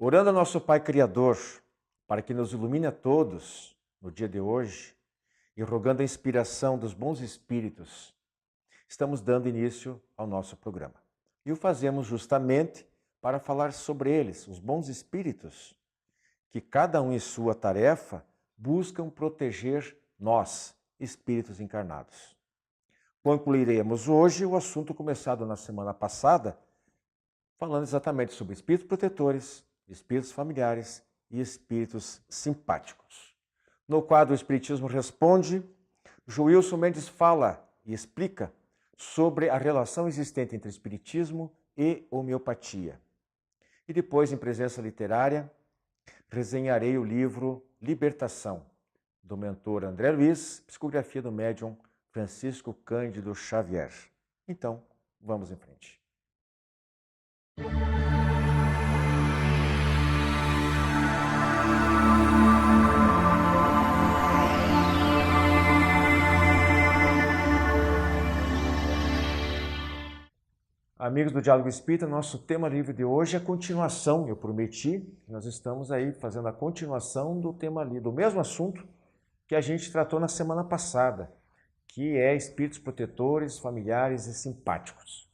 Orando ao nosso Pai Criador, para que nos ilumine a todos no dia de hoje e rogando a inspiração dos bons espíritos, estamos dando início ao nosso programa. E o fazemos justamente para falar sobre eles, os bons espíritos, que cada um em sua tarefa buscam proteger nós, espíritos encarnados. Concluiremos hoje o assunto começado na semana passada, falando exatamente sobre espíritos protetores, espíritos familiares e espíritos simpáticos. No quadro Espiritismo Responde, Joilson Mendes fala e explica sobre a relação existente entre espiritismo e homeopatia. E depois, em presença literária, resenharei o livro Libertação, do mentor André Luiz, psicografia do médium Francisco Cândido Xavier. Então, vamos em frente. Amigos do Diálogo Espírita, nosso tema livre de hoje é a continuação. Eu prometi que nós estamos aí fazendo a continuação do tema ali, do mesmo assunto que a gente tratou na semana passada, que é espíritos protetores, familiares e simpáticos.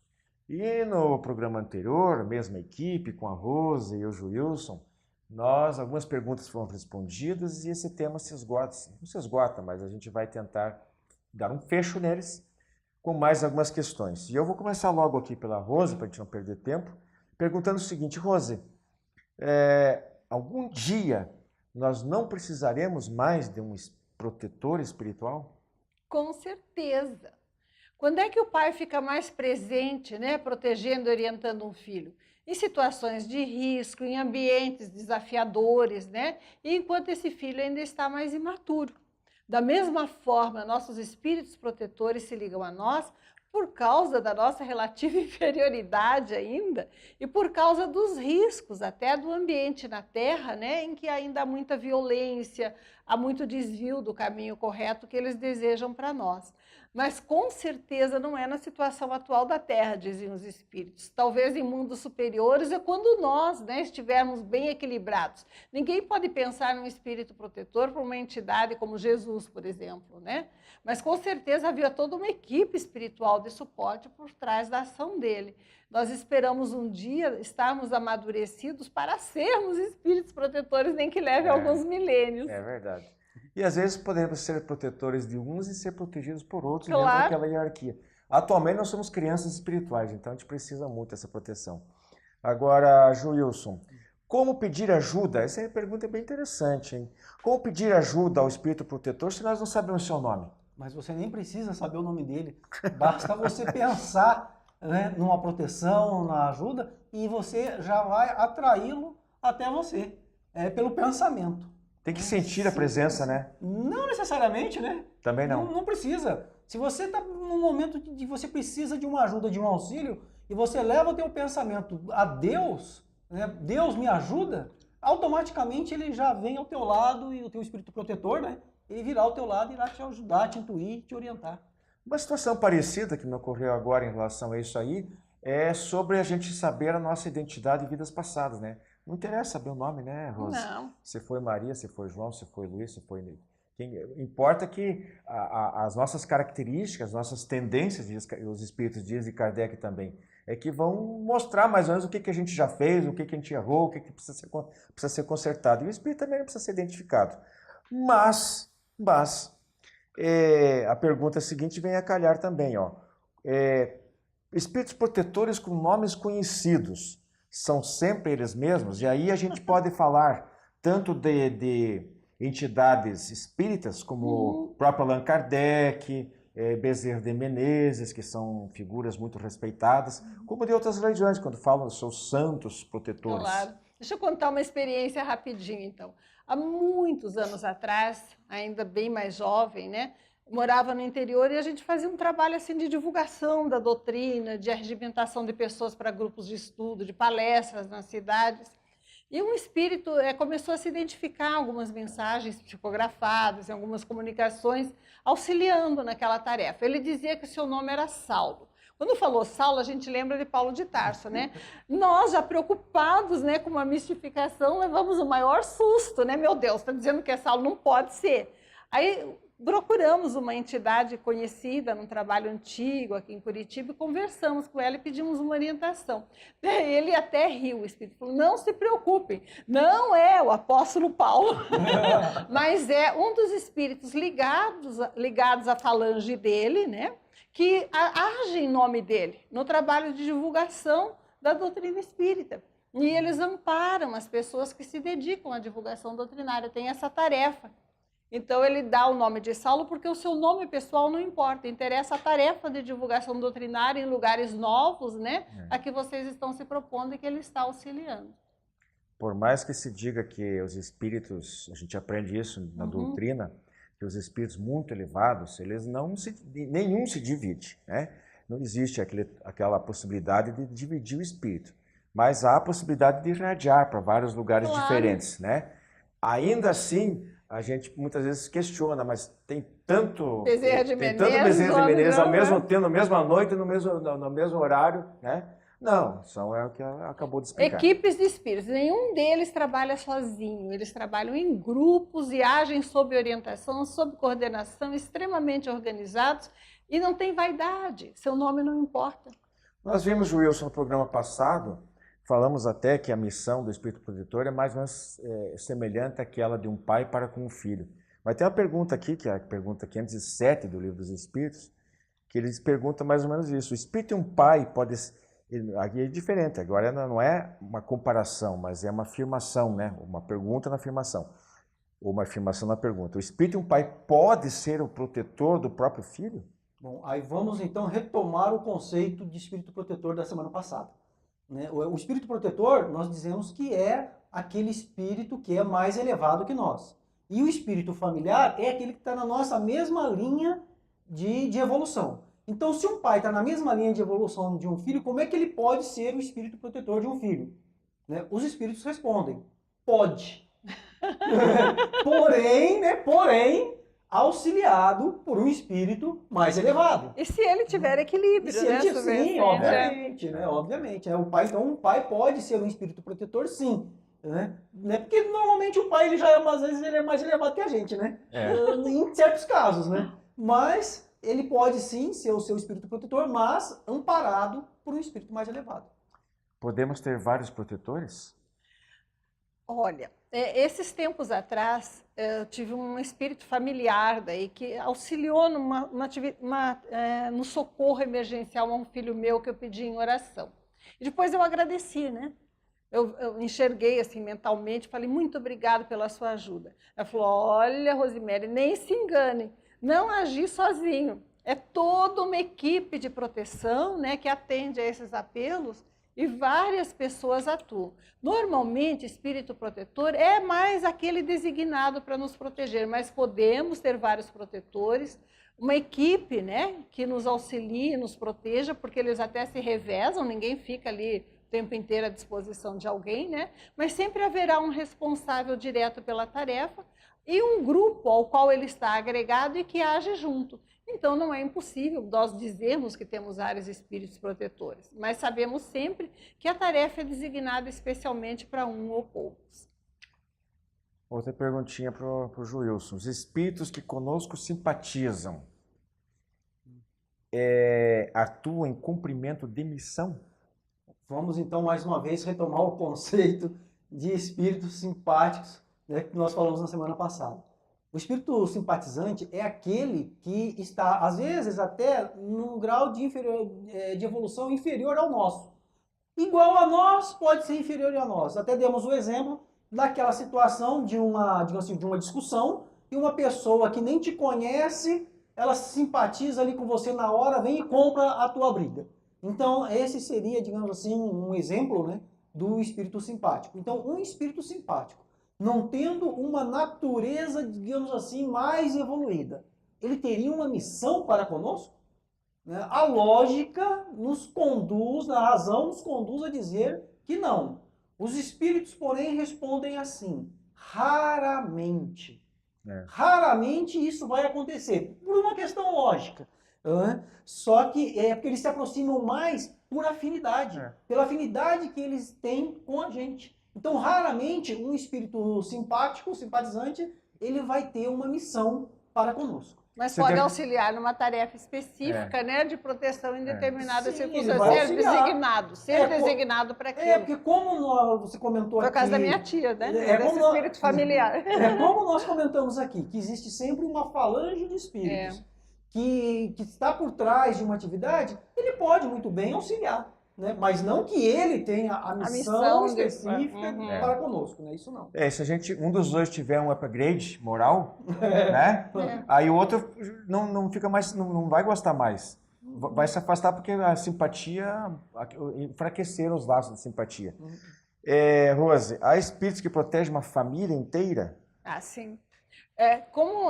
E no programa anterior, a mesma equipe, com a Rose e o Joilson, algumas perguntas foram respondidas e esse tema se esgota. Não se esgota, mas a gente vai tentar dar um fecho neles, com mais algumas questões. E eu vou começar logo aqui pela Rose, para a gente não perder tempo, perguntando o seguinte: Rose, algum dia nós não precisaremos mais de um protetor espiritual? Com certeza. Quando é que o pai fica mais presente, né, protegendo e orientando um filho? Em situações de risco, em ambientes desafiadores, né? E enquanto esse filho ainda está mais imaturo. Da mesma forma, nossos espíritos protetores se ligam a nós por causa da nossa relativa inferioridade ainda e por causa dos riscos até do ambiente na Terra, né, em que ainda há muita violência, há muito desvio do caminho correto que eles desejam para nós. Mas com certeza não é na situação atual da Terra, diziam os espíritos. Talvez em mundos superiores é quando nós, né, estivermos bem equilibrados. Ninguém pode pensar num espírito protetor para uma entidade como Jesus, por exemplo, né? Mas com certeza havia toda uma equipe espiritual de suporte por trás da ação dele. Nós esperamos um dia estarmos amadurecidos para sermos espíritos protetores, nem que leve alguns milênios. É verdade. E às vezes podemos ser protetores de uns e ser protegidos por outros, claro, dentro daquela hierarquia. Atualmente nós somos crianças espirituais, então a gente precisa muito dessa proteção. Agora, Joilson, como pedir ajuda? Essa pergunta é bem interessante, hein? Como pedir ajuda ao espírito protetor se nós não sabemos o seu nome? Mas você nem precisa saber o nome dele. Basta você pensar, né, numa proteção, na ajuda, e você já vai atraí-lo até você, pelo pensamento. Tem que sentir a presença, né? Não necessariamente, né? Também não. Não precisa. Se você está num momento de você precisa de uma ajuda, de um auxílio, e você leva o teu pensamento a Deus, né? Deus me ajuda, automaticamente ele já vem ao teu lado e o teu espírito protetor, né? Ele virá ao teu lado e irá te ajudar, te intuir, te orientar. Uma situação parecida que me ocorreu agora em relação a isso aí é sobre a gente saber a nossa identidade em vidas passadas, né? Não interessa saber o nome, né, Rose? Não. Se foi Maria, se foi João, se foi Luiz, se foi... Importa que as nossas características, nossas tendências, os espíritos dias de Kardec também, é que vão mostrar mais ou menos o que a gente já fez, o que a gente errou, o que precisa ser consertado. E o espírito também não precisa ser identificado. Mas a pergunta seguinte vem a calhar também, ó. Espíritos protetores com nomes conhecidos são sempre eles mesmos? E aí a gente pode falar tanto de entidades espíritas, como o próprio Allan Kardec, Bezerra de Menezes, que são figuras muito respeitadas, como de outras religiões, quando falam dos seus santos protetores. Claro. Deixa eu contar uma experiência rapidinho, então. Há muitos anos atrás, ainda bem mais jovem, né? Morava no interior e a gente fazia um trabalho assim de divulgação da doutrina, de arregimentação de pessoas para grupos de estudo, de palestras nas cidades. E um espírito começou a se identificar algumas mensagens psicografadas, em algumas comunicações, auxiliando naquela tarefa. Ele dizia que seu nome era Saulo. Quando falou Saulo, a gente lembra de Paulo de Tarso, né? Nós, já preocupados, né, com uma mistificação, levamos o maior susto, né? Meu Deus, está dizendo que é Saulo, não pode ser. Aí procuramos uma entidade conhecida num trabalho antigo aqui em Curitiba e conversamos com ela e pedimos uma orientação. Ele até riu, o Espírito falou, não se preocupem, não é o apóstolo Paulo, mas é um dos espíritos ligados à falange dele, né, que age em nome dele, no trabalho de divulgação da doutrina espírita. E eles amparam as pessoas que se dedicam à divulgação doutrinária, tem essa tarefa. Então, ele dá o nome de Saulo porque o seu nome pessoal não importa. Interessa a tarefa de divulgação doutrinária em lugares novos, né? A que vocês estão se propondo e que ele está auxiliando. Por mais que se diga que os espíritos, a gente aprende isso na doutrina, que os espíritos muito elevados, eles nenhum se divide, né? Não existe aquela possibilidade de dividir o espírito. Mas há a possibilidade de irradiar para vários lugares diferentes, né? Ainda assim, a gente muitas vezes questiona, mas tem tanto Bezerra de Menezes ao mesmo tempo, na mesma noite, no mesmo horário, né? Não, é o que acabou de explicar. Equipes de espíritos, nenhum deles trabalha sozinho, eles trabalham em grupos e agem sob orientação, sob coordenação, extremamente organizados e não tem vaidade, seu nome não importa. Nós vimos, Wilson, no programa passado, falamos até que a missão do Espírito Protetor é mais ou menos semelhante àquela de um pai para com um filho. Mas tem uma pergunta aqui, que é a pergunta 507 do Livro dos Espíritos, que eles perguntam mais ou menos isso. O Espírito e um pai pode... Aqui é diferente, agora não é uma comparação, mas é uma afirmação, né? Uma pergunta na afirmação, ou uma afirmação na pergunta. O Espírito e um pai pode ser o protetor do próprio filho? Bom, aí vamos então retomar o conceito de Espírito Protetor da semana passada. O espírito protetor, nós dizemos que é aquele espírito que é mais elevado que nós. E o espírito familiar é aquele que está na nossa mesma linha de evolução. Então, se um pai está na mesma linha de evolução de um filho, como é que ele pode ser o espírito protetor de um filho? Os espíritos respondem, pode. Porém, auxiliado por um espírito mais elevado. E se ele tiver equilíbrio, né? Sim, obviamente, né? Obviamente. Então, um pai pode ser um espírito protetor, sim. Né? Porque normalmente o pai, às vezes, ele é mais elevado que a gente, né? Em certos casos, né? Mas ele pode, sim, ser o seu espírito protetor, mas amparado por um espírito mais elevado. Podemos ter vários protetores? Olha, esses tempos atrás, eu tive um espírito familiar daí que auxiliou no socorro emergencial a um filho meu que eu pedi em oração. E depois eu agradeci, né? Eu enxerguei assim mentalmente, falei, muito obrigado pela sua ajuda. Ela falou, olha, Rosemary, nem se engane, não agi sozinho. É toda uma equipe de proteção, né, que atende a esses apelos, e várias pessoas atuam. Normalmente, espírito protetor é mais aquele designado para nos proteger, mas podemos ter vários protetores, uma equipe, né, que nos auxilie, nos proteja, porque eles até se revezam, ninguém fica ali o tempo inteiro à disposição de alguém, né? Mas sempre haverá um responsável direto pela tarefa e um grupo ao qual ele está agregado e que age junto. Então, não é impossível nós dizermos que temos vários espíritos protetores, mas sabemos sempre que a tarefa é designada especialmente para um ou poucos. Outra perguntinha para o Joilson. Os espíritos que conosco simpatizam atuam em cumprimento de missão? Vamos, então, mais uma vez, retomar o conceito de espíritos simpáticos, né, que nós falamos na semana passada. O espírito simpatizante é aquele que está, às vezes, até num grau de evolução inferior ao nosso. Igual a nós, pode ser inferior a nós. Até demos o exemplo daquela situação de uma discussão e uma pessoa que nem te conhece, ela simpatiza ali com você na hora, vem e compra a tua briga. Então, esse seria, digamos assim, um exemplo, né, do espírito simpático. Então, um espírito simpático, não tendo uma natureza, digamos assim, mais evoluída, ele teria uma missão para conosco? Né? A lógica nos conduz, a razão nos conduz a dizer que não. Os espíritos, porém, respondem assim, raramente. Raramente isso vai acontecer, por uma questão lógica. Só que é porque eles se aproximam mais por afinidade, É. pela afinidade que eles têm com a gente. Então, raramente, um espírito simpático, simpatizante, ele vai ter uma missão para conosco. Mas Você pode deve- auxiliar numa tarefa específica, né, de proteção em determinadas Sim, ele circunstâncias. vai Ser auxiliar. designado, É, para É, aquilo. porque você comentou Foi o aqui... caso da minha tia, né? como Desse espírito familiar. como nós comentamos aqui, que existe sempre uma falange de espíritos que está por trás de uma atividade, ele pode muito bem auxiliar, né? Mas não que ele tenha a missão missão de- específica Uhum. para conosco, né? Isso não. Se um dos dois tiver um upgrade moral, né? Aí o outro não fica mais, não vai gostar mais. Vai se afastar porque a simpatia, enfraqueceram os laços de simpatia. Rose, há espíritos que protegem uma família inteira? Ah, sim. Como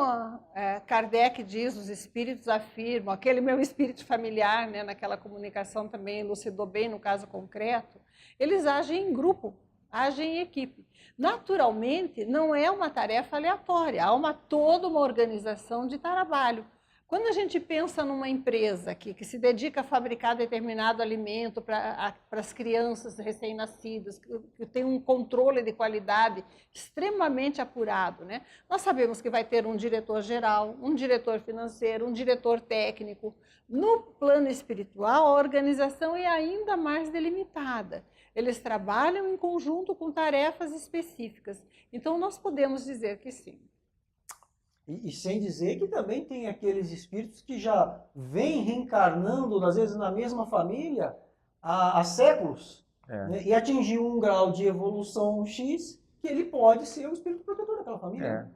Kardec diz, os espíritos afirmam, aquele meu espírito familiar, né, naquela comunicação também elucidou bem no caso concreto, eles agem em grupo, agem em equipe. Naturalmente, não é uma tarefa aleatória, há toda uma organização de trabalho. Quando a gente pensa numa empresa que se dedica a fabricar determinado alimento para as crianças recém-nascidas, que tem um controle de qualidade extremamente apurado, né? Nós sabemos que vai ter um diretor-geral, um diretor financeiro, um diretor técnico. No plano espiritual, a organização é ainda mais delimitada. Eles trabalham em conjunto com tarefas específicas. Então, nós podemos dizer que sim. E sem dizer que também tem aqueles espíritos que já vêm reencarnando, às vezes na mesma família, há séculos, né? E atingir um grau de evolução X, que ele pode ser o espírito protetor daquela família.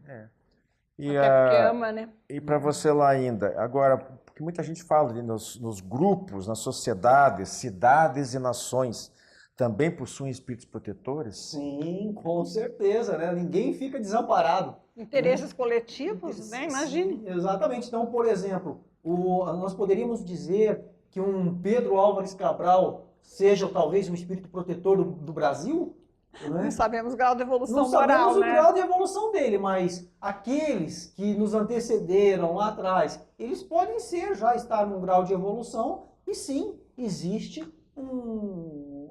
E, Até porque ama, né? E para você lá ainda, agora, porque muita gente fala ali nos grupos, nas sociedades, cidades e nações, também possuem espíritos protetores? Sim, com certeza, né? Ninguém fica desamparado. Interesses coletivos, né? Imagine. Sim, exatamente. Então, por exemplo, nós poderíamos dizer que um Pedro Álvares Cabral seja talvez um espírito protetor do Brasil? Né? Não sabemos o grau de evolução Não moral, sabemos o né? grau de evolução dele, mas aqueles que nos antecederam lá atrás, eles podem já estar num grau de evolução e sim, existe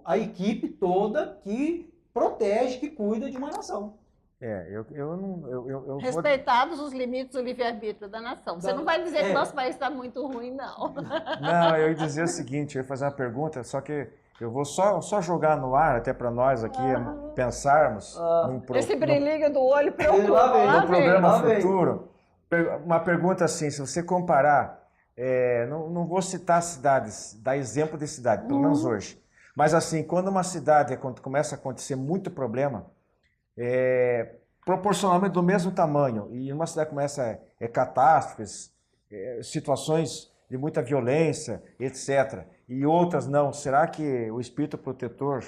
a equipe toda que protege, que cuida de uma nação. Respeitados os limites do livre-arbítrio da nação. Você não vai dizer que nosso país está muito ruim, não. Não, eu ia dizer o seguinte, eu ia fazer uma pergunta, só que eu vou só jogar no ar, até para nós aqui pensarmos Esse brilhinho do olho Lá preocupa. vem, no programa lá vem. futuro. Uma pergunta assim, se você comparar, não vou citar cidades, dar exemplo de cidade, pelo menos hoje, mas assim, quando uma cidade começa a acontecer muito problema, proporcionalmente do mesmo tamanho, e uma cidade começa catástrofes, situações de muita violência, etc., e outras não, será que o espírito protetor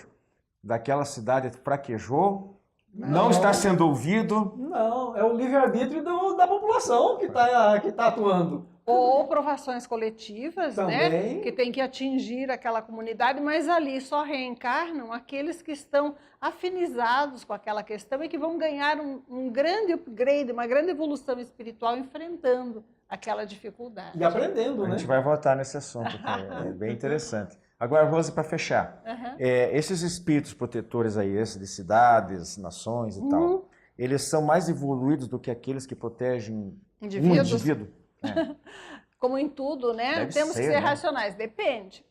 daquela cidade fraquejou? Não está sendo ouvido? Não, é o livre-arbítrio da população que tá atuando. Ou provações coletivas, né? Também. Que tem que atingir aquela comunidade, mas ali só reencarnam aqueles que estão afinizados com aquela questão e que vão ganhar um grande upgrade, uma grande evolução espiritual enfrentando aquela dificuldade. E aprendendo, A né? gente vai voltar nesse assunto, que é bem interessante. Agora, Rose, para fechar, esses espíritos protetores aí, esses de cidades, nações e tal, eles são mais evoluídos do que aqueles que protegem um indivíduo? Como em tudo, né? Deve Temos que ser, ser né? racionais. Depende.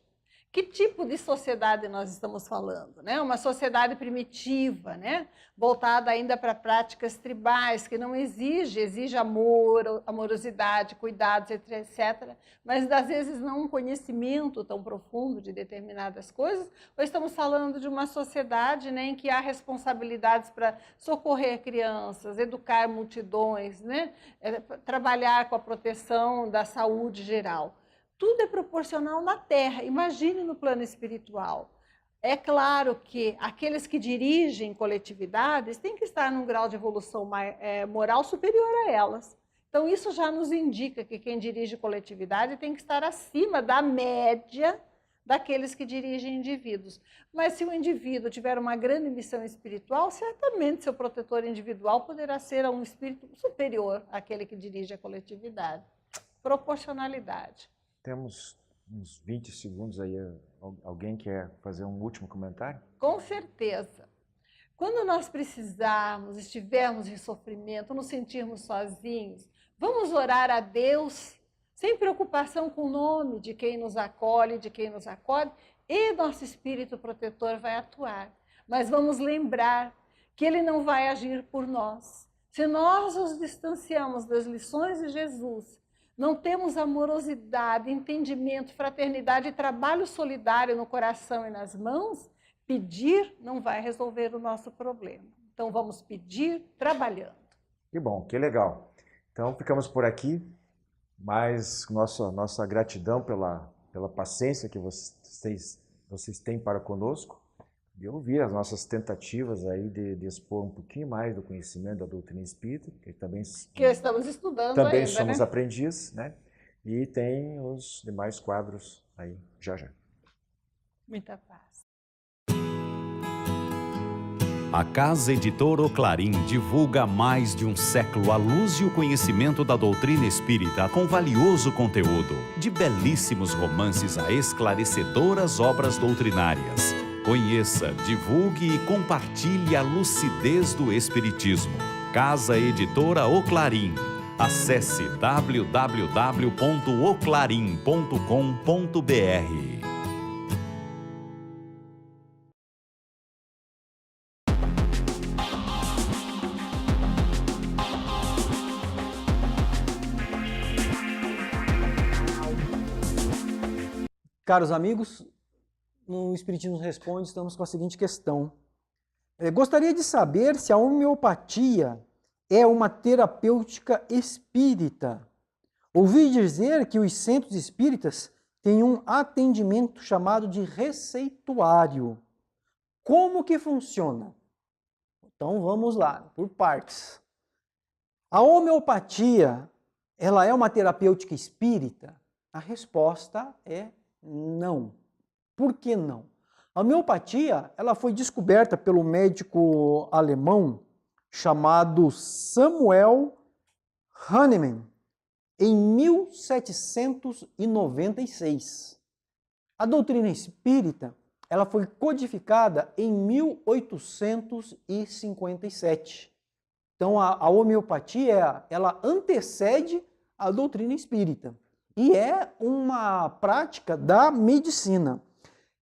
Que tipo de sociedade nós estamos falando, né? Uma sociedade primitiva, né? Voltada ainda para práticas tribais, que não exige amor, amorosidade, cuidados, etc. Mas, às vezes, não um conhecimento tão profundo de determinadas coisas. Ou estamos falando de uma sociedade, né, em que há responsabilidades para socorrer crianças, educar multidões, né? Trabalhar com a proteção da saúde geral. Tudo é proporcional na Terra, imagine no plano espiritual. É claro que aqueles que dirigem coletividades têm que estar num grau de evolução moral superior a elas. Então, isso já nos indica que quem dirige coletividade tem que estar acima da média daqueles que dirigem indivíduos. Mas se o indivíduo tiver uma grande missão espiritual, certamente seu protetor individual poderá ser um espírito superior àquele que dirige a coletividade. Proporcionalidade. temos uns 20 segundos aí. Alguém quer fazer um último comentário? Com certeza. Quando nós precisarmos, estivermos em sofrimento, nos sentirmos sozinhos, vamos orar a Deus, sem preocupação com o nome de quem nos acolhe, de quem nos acolhe, e nosso Espírito protetor vai atuar. Mas vamos lembrar que Ele não vai agir por nós. Se nós nos distanciamos das lições de Jesus, não temos amorosidade, entendimento, fraternidade e trabalho solidário no coração e nas mãos, pedir não vai resolver o nosso problema. Então vamos pedir trabalhando. Que bom, que legal. Então ficamos por aqui, mas nossa gratidão pela paciência que vocês têm para conosco, de ouvir as nossas tentativas aí de expor um pouquinho mais do conhecimento da doutrina espírita, que estamos estudando também ainda, somos né? Aprendizes, né? E tem os demais quadros aí já. Muita paz. A Casa Editora O Clarim divulga há mais de um século a luz e o conhecimento da doutrina espírita com valioso conteúdo, de belíssimos romances a esclarecedoras obras doutrinárias. Conheça, divulgue e compartilhe a lucidez do Espiritismo. Casa Editora O Clarim. Acesse www.oclarim.com.br. Caros amigos, no Espiritismo Responde estamos com a seguinte questão. Gostaria de saber se a homeopatia é uma terapêutica espírita. Ouvi dizer que os centros espíritas têm um atendimento chamado de receituário. Como que funciona? Então vamos lá, por partes. A homeopatia, ela é uma terapêutica espírita? A resposta é não. Por que não? A homeopatia, ela foi descoberta pelo médico alemão chamado Samuel Hahnemann em 1796. A doutrina espírita, ela foi codificada em 1857. Então a homeopatia, ela antecede a doutrina espírita. E é uma prática da medicina.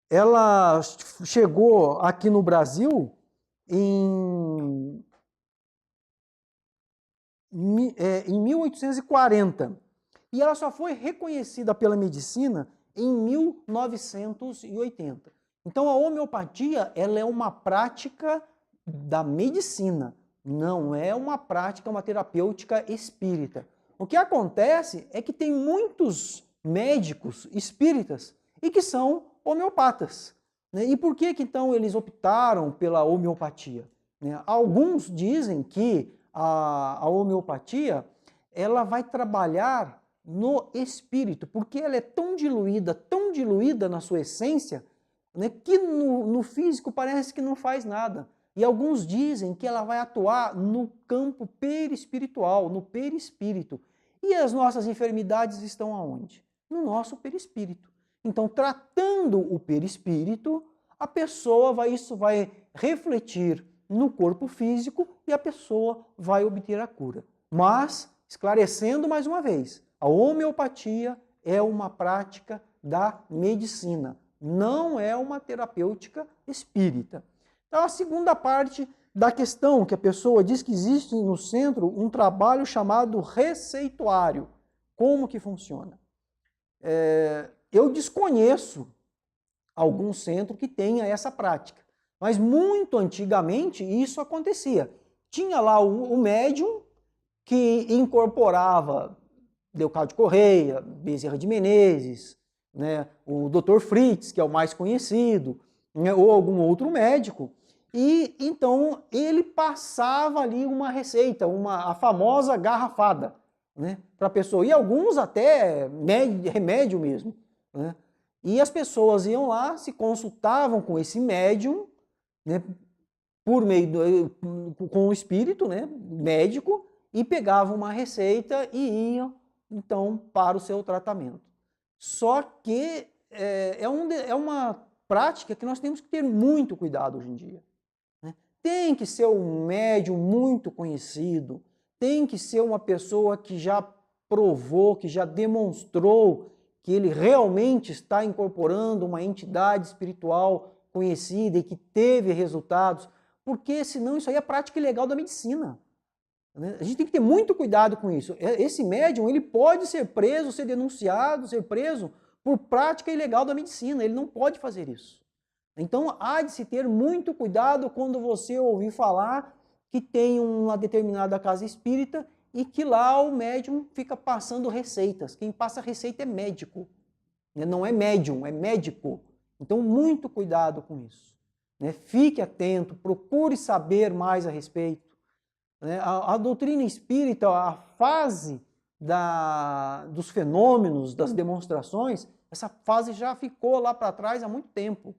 Ela chegou aqui no Brasil em 1840. E ela só foi reconhecida pela medicina em 1980. Então a homeopatia, ela é uma prática da medicina, não é uma prática, uma terapêutica espírita. O que acontece é que tem muitos médicos espíritas e que são homeopatas. Né? E por que então eles optaram pela homeopatia? Né? Alguns dizem que a homeopatia ela vai trabalhar no espírito, porque ela é tão diluída na sua essência, né, que no físico parece que não faz nada. E alguns dizem que ela vai atuar no campo perispiritual, no perispírito. E as nossas enfermidades estão aonde? No nosso perispírito. Então, tratando o perispírito, a pessoa isso vai refletir no corpo físico e a pessoa vai obter a cura. Mas, esclarecendo mais uma vez, a homeopatia é uma prática da medicina, não é uma terapêutica espírita. Então, a segunda parte da questão, que a pessoa diz que existe no centro um trabalho chamado receituário. Como que funciona? Eu desconheço algum centro que tenha essa prática, mas muito antigamente isso acontecia. Tinha lá o médium que incorporava Leocádio Correia, Bezerra de Menezes, né, o Dr. Fritz, que é o mais conhecido, né, ou algum outro médico, e então ele passava ali uma receita, a famosa garrafada, né, para a pessoa, e alguns até remédio mesmo. Né, e as pessoas iam lá, se consultavam com esse médium, né, por meio com o espírito, né, médico, e pegavam uma receita e iam então para o seu tratamento. Só que é uma prática que nós temos que ter muito cuidado hoje em dia. Né? Tem que ser um médium muito conhecido, tem que ser uma pessoa que já provou, que já demonstrou que ele realmente está incorporando uma entidade espiritual conhecida e que teve resultados, porque senão isso aí é prática ilegal da medicina. A gente tem que ter muito cuidado com isso. Esse médium, ele pode ser preso, ser denunciado, ser preso por prática ilegal da medicina. Ele não pode fazer isso. Então, há de se ter muito cuidado quando você ouvir falar que tem uma determinada casa espírita e que lá o médium fica passando receitas. Quem passa receita é médico. Não é médium, é médico. Então, muito cuidado com isso. Fique atento, procure saber mais a respeito. A doutrina espírita, a fase dos fenômenos, das demonstrações, essa fase já ficou lá para trás há muito tempo.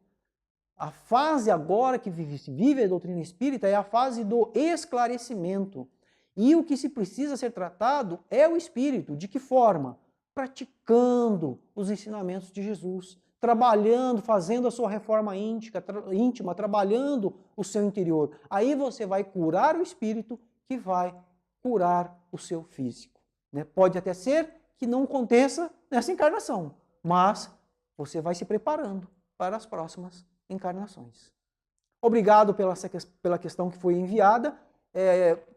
A fase agora que vive a doutrina espírita é a fase do esclarecimento. E o que se precisa ser tratado é o espírito. De que forma? Praticando os ensinamentos de Jesus, trabalhando, fazendo a sua reforma íntima, trabalhando o seu interior. Aí você vai curar o espírito, que vai curar o seu físico. Pode até ser que não aconteça nessa encarnação, mas você vai se preparando para as próximas encarnações. Obrigado pela questão que foi enviada.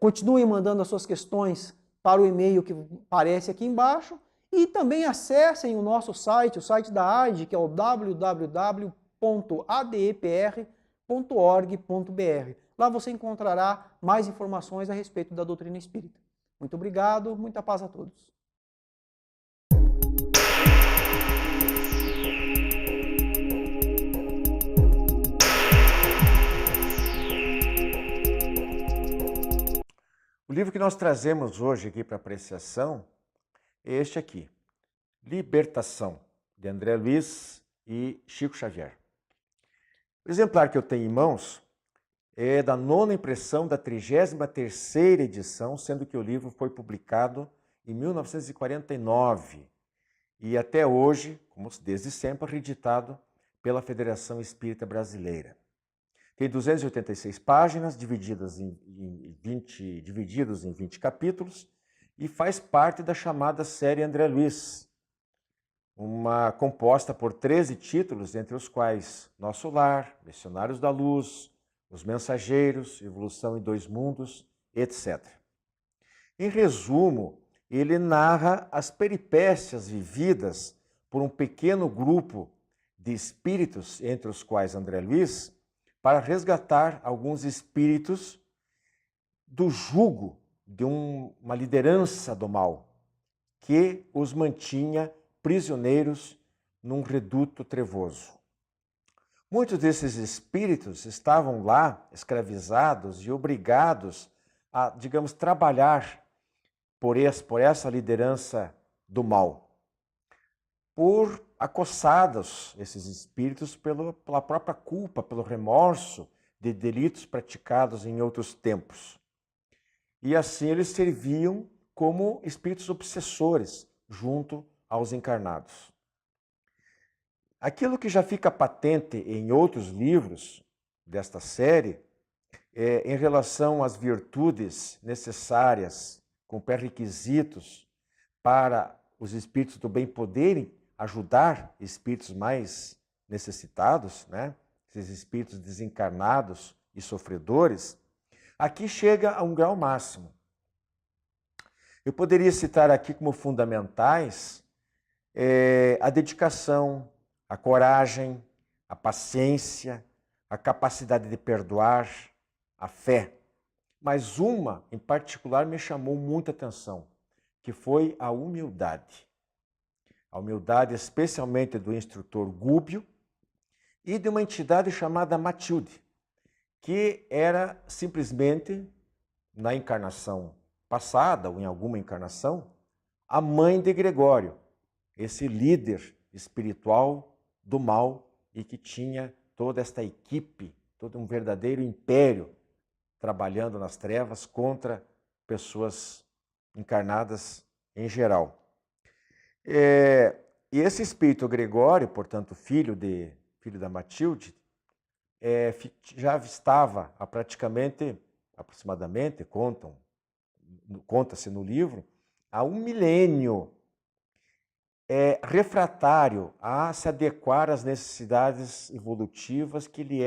Continuem mandando as suas questões para o e-mail que aparece aqui embaixo e também acessem o nosso site, o site da ADE, que é o www.adepr.org.br. Lá você encontrará mais informações a respeito da doutrina espírita. Muito obrigado, muita paz a todos. O livro que nós trazemos hoje aqui para apreciação é este aqui, Libertação, de André Luiz e Chico Xavier. O exemplar que eu tenho em mãos é da 9ª impressão da 33ª edição, sendo que o livro foi publicado em 1949 e até hoje, como desde sempre, reeditado pela Federação Espírita Brasileira. Tem 286 páginas, divididos em 20 capítulos, e faz parte da chamada série André Luiz, uma composta por 13 títulos, entre os quais Nosso Lar, Missionários da Luz, Os Mensageiros, Evolução em Dois Mundos, etc. Em resumo, ele narra as peripécias vividas por um pequeno grupo de espíritos, entre os quais André Luiz, para resgatar alguns espíritos do jugo de uma liderança do mal, que os mantinha prisioneiros num reduto trevoso. Muitos desses espíritos estavam lá escravizados e obrigados a, digamos, trabalhar por essa liderança do mal. Por acossados, esses espíritos, pela própria culpa, pelo remorso de delitos praticados em outros tempos. E assim eles serviam como espíritos obsessores junto aos encarnados. Aquilo que já fica patente em outros livros desta série, em relação às virtudes necessárias, com pré-requisitos para os espíritos do bem poderem ajudar espíritos mais necessitados, esses espíritos desencarnados e sofredores, aqui chega a um grau máximo. Eu poderia citar aqui como fundamentais a dedicação, a coragem, a paciência, a capacidade de perdoar, a fé. Mas uma, em particular, me chamou muita atenção, que foi a humildade. A humildade especialmente do instrutor Gúbio e de uma entidade chamada Matilde, que era simplesmente, na encarnação passada, ou em alguma encarnação, a mãe de Gregório, esse líder espiritual do mal e que tinha toda esta equipe, todo um verdadeiro império trabalhando nas trevas contra pessoas encarnadas em geral. E esse espírito Gregório, portanto, filho da Matilde, já estava há aproximadamente, conta-se no livro, há 1 milênio refratário a se adequar às necessidades evolutivas que ele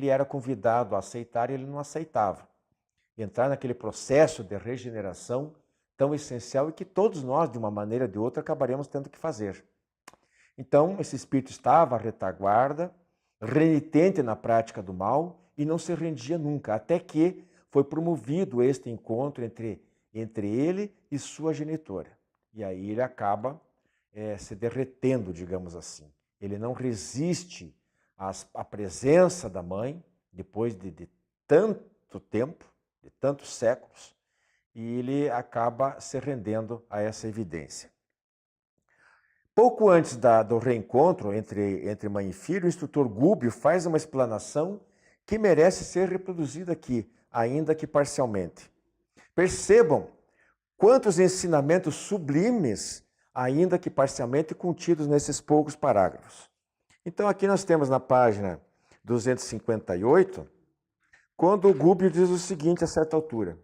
era convidado a aceitar e ele não aceitava. Entrar naquele processo de regeneração tão essencial e que todos nós, de uma maneira ou de outra, acabaremos tendo que fazer. Então, esse espírito estava à retaguarda, renitente na prática do mal e não se rendia nunca, até que foi promovido este encontro entre ele e sua genitora. E aí ele acaba se derretendo, digamos assim. Ele não resiste à presença da mãe, depois de tanto tempo, de tantos séculos, e ele acaba se rendendo a essa evidência. Pouco antes do reencontro entre mãe e filho, o instrutor Gúbio faz uma explanação que merece ser reproduzida aqui, ainda que parcialmente. Percebam quantos ensinamentos sublimes, ainda que parcialmente, contidos nesses poucos parágrafos. Então aqui nós temos na página 258, quando o Gúbio diz o seguinte a certa altura: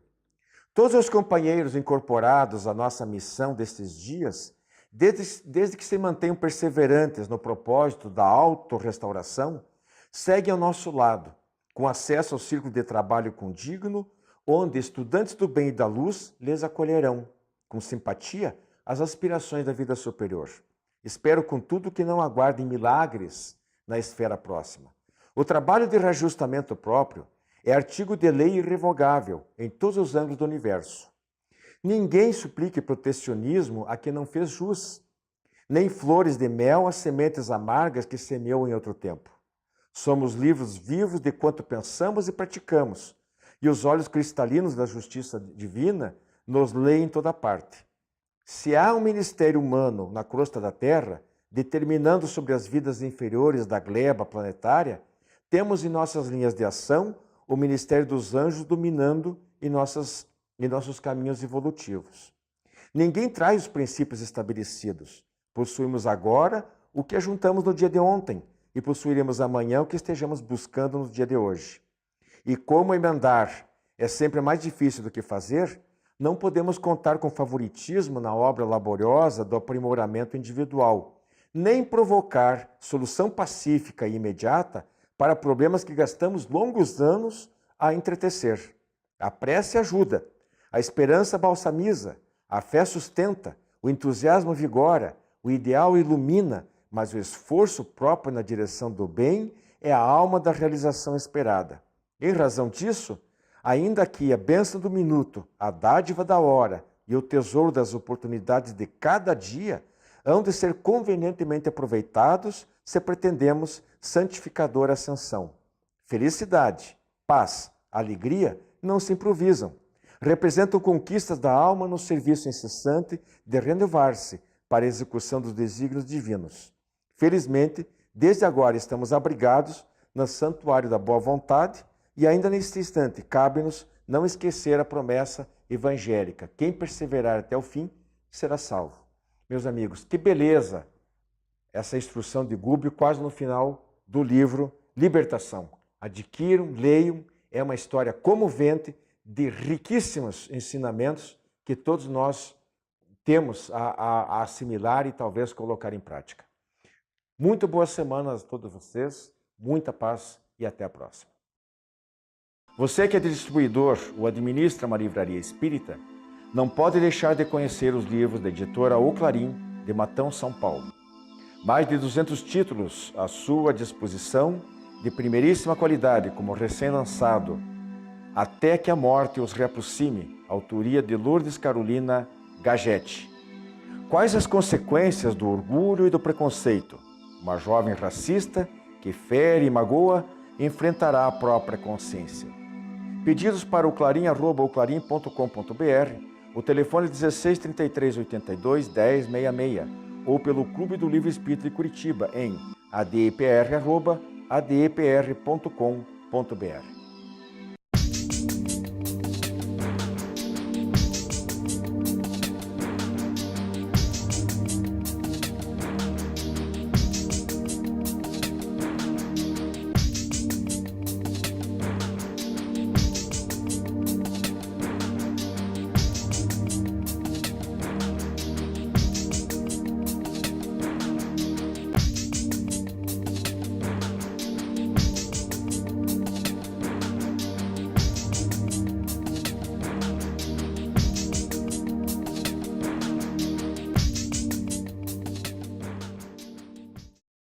todos os companheiros incorporados à nossa missão destes dias, desde que se mantenham perseverantes no propósito da autorrestauração, seguem ao nosso lado, com acesso ao círculo de trabalho condigno, onde estudantes do bem e da luz lhes acolherão, com simpatia, as aspirações da vida superior. Espero, contudo, que não aguardem milagres na esfera próxima. O trabalho de reajustamento próprio é artigo de lei irrevogável em todos os ângulos do universo. Ninguém suplique protecionismo a quem não fez jus, nem flores de mel às sementes amargas que semeou em outro tempo. Somos livros vivos de quanto pensamos e praticamos, e os olhos cristalinos da justiça divina nos leem em toda parte. Se há um ministério humano na crosta da Terra, determinando sobre as vidas inferiores da gleba planetária, temos em nossas linhas de ação o ministério dos anjos dominando em nossos caminhos evolutivos. Ninguém traz os princípios estabelecidos. Possuímos agora o que ajuntamos no dia de ontem e possuiremos amanhã o que estejamos buscando no dia de hoje. E como emendar é sempre mais difícil do que fazer, não podemos contar com favoritismo na obra laboriosa do aprimoramento individual, nem provocar solução pacífica e imediata para problemas que gastamos longos anos a entretecer. A prece ajuda, a esperança balsamiza, a fé sustenta, o entusiasmo vigora, o ideal ilumina, mas o esforço próprio na direção do bem é a alma da realização esperada. Em razão disso, ainda que a bênção do minuto, a dádiva da hora e o tesouro das oportunidades de cada dia hão de ser convenientemente aproveitados se pretendemos santificadora ascensão. Felicidade, paz, alegria não se improvisam. Representam conquistas da alma no serviço incessante de renovar-se para a execução dos desígnios divinos. Felizmente, desde agora estamos abrigados no santuário da boa vontade e ainda neste instante cabe-nos não esquecer a promessa evangélica. Quem perseverar até o fim será salvo. Meus amigos, que beleza essa instrução de Gúbio quase no final do livro Libertação. Adquiram, leiam, é uma história comovente de riquíssimos ensinamentos que todos nós temos a assimilar e talvez colocar em prática. Muito boa semana a todos vocês, muita paz e até a próxima. Você que é distribuidor ou administra uma livraria espírita, não pode deixar de conhecer os livros da editora O Clarim, de Matão, São Paulo. Mais de 200 títulos à sua disposição, de primeiríssima qualidade, como recém-lançado Até que a Morte os Reaproxime, autoria de Lourdes Carolina Gagetti. Quais as consequências do orgulho e do preconceito? Uma jovem racista que fere e magoa enfrentará a própria consciência. Pedidos para o clarim@oclarim.com.br, o telefone 16 33 82 10 66 ou pelo Clube do Livro Espírita de Curitiba em adepr@adepr.com.br.